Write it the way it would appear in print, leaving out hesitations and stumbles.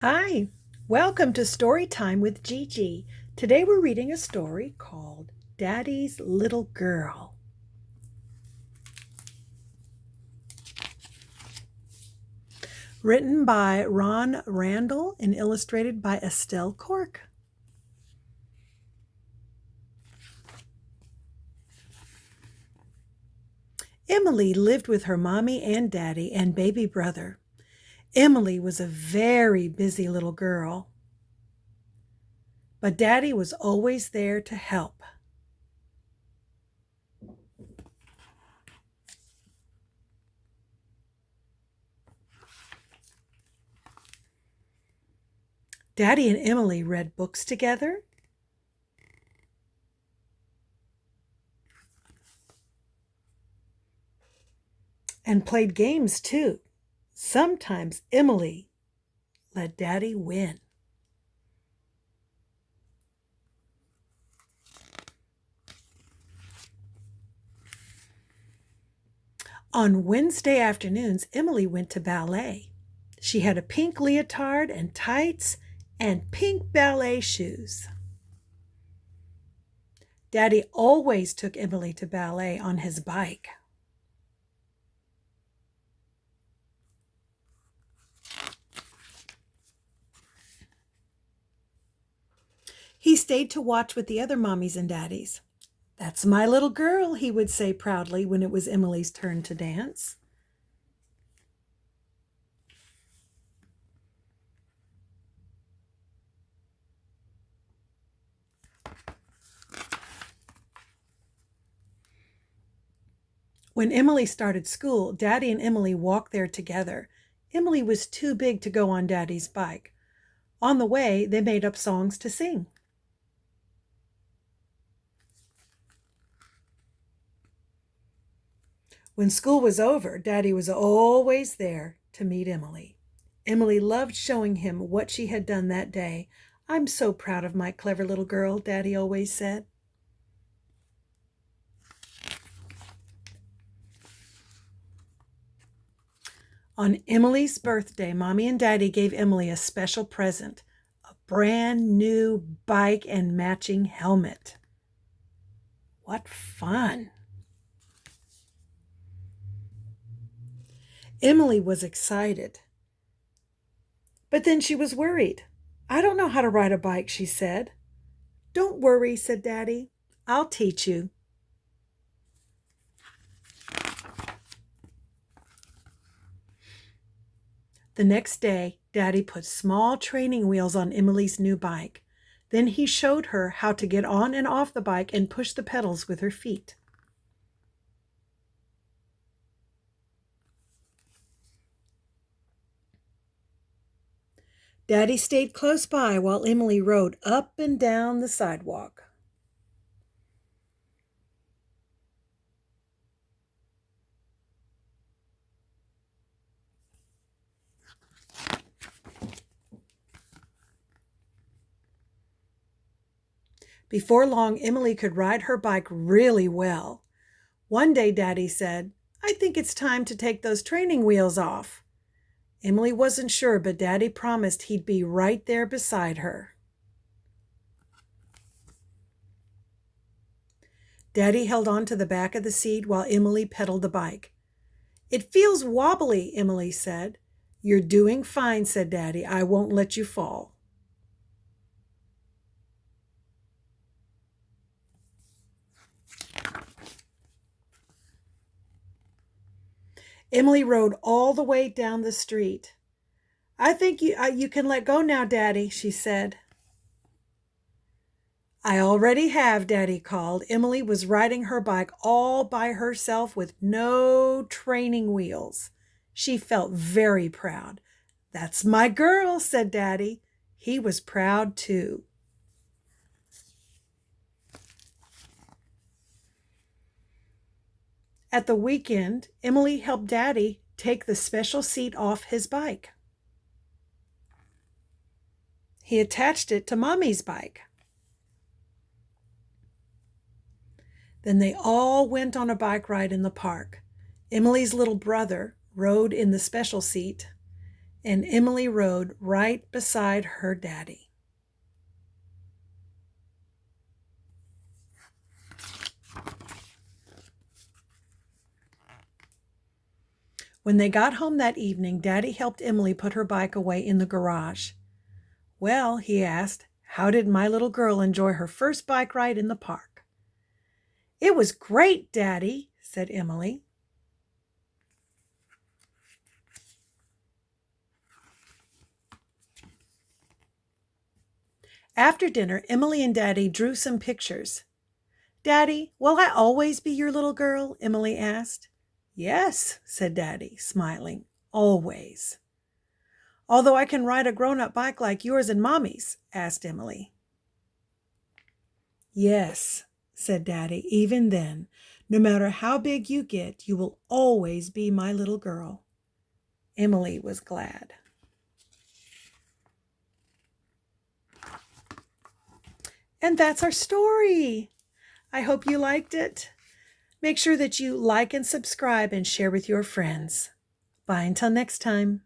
Hi, welcome to Story Time with Gigi. Today we're reading a story called Daddy's Little Girl. Written by Ron Randall and illustrated by Estelle Cork. Emily lived with her mommy and daddy and baby brother. Emily was a very busy little girl, but daddy was always there to help. Daddy and Emily read books together, and played games too. Sometimes Emily let Daddy win. On Wednesday afternoons, Emily went to ballet. She had a pink leotard and tights and pink ballet shoes. Daddy always took Emily to ballet on his bike. He stayed to watch with the other mommies and daddies. "That's my little girl," he would say proudly when it was Emily's turn to dance. When Emily started school, Daddy and Emily walked there together. Emily was too big to go on Daddy's bike. On the way, they made up songs to sing. When school was over, Daddy was always there to meet Emily. Emily loved showing him what she had done that day. "I'm so proud of my clever little girl," Daddy always said. On Emily's birthday, Mommy and Daddy gave Emily a special present, a brand new bike and matching helmet. What fun! Emily was excited, but then she was worried. "I don't know how to ride a bike," she said. "Don't worry," said Daddy. "I'll teach you." The next day, Daddy put small training wheels on Emily's new bike. Then he showed her how to get on and off the bike and push the pedals with her feet. Daddy stayed close by while Emily rode up and down the sidewalk. Before long, Emily could ride her bike really well. One day, Daddy said, "I think it's time to take those training wheels off." Emily wasn't sure, but Daddy promised he'd be right there beside her. Daddy held on to the back of the seat while Emily pedaled the bike. "It feels wobbly," Emily said. "You're doing fine," said Daddy. "I won't let you fall." Emily rode all the way down the street. "I think you can let go now, Daddy," she said. "I already have," Daddy called. Emily was riding her bike all by herself with no training wheels. She felt very proud. "That's my girl," said Daddy. He was proud too. At the weekend, Emily helped Daddy take the special seat off his bike. He attached it to Mommy's bike. Then they all went on a bike ride in the park. Emily's little brother rode in the special seat, and Emily rode right beside her daddy. When they got home that evening, Daddy helped Emily put her bike away in the garage. "Well," he asked, "how did my little girl enjoy her first bike ride in the park?" "It was great, Daddy," said Emily. After dinner, Emily and Daddy drew some pictures. "Daddy, will I always be your little girl?" Emily asked. "Yes," said Daddy, smiling, "always." "Although I can ride a grown-up bike like yours and Mommy's?" asked Emily. "Yes," said Daddy, "even then, no matter how big you get, you will always be my little girl." Emily was glad. And that's our story. I hope you liked it. Make sure that you like and subscribe and share with your friends. Bye until next time.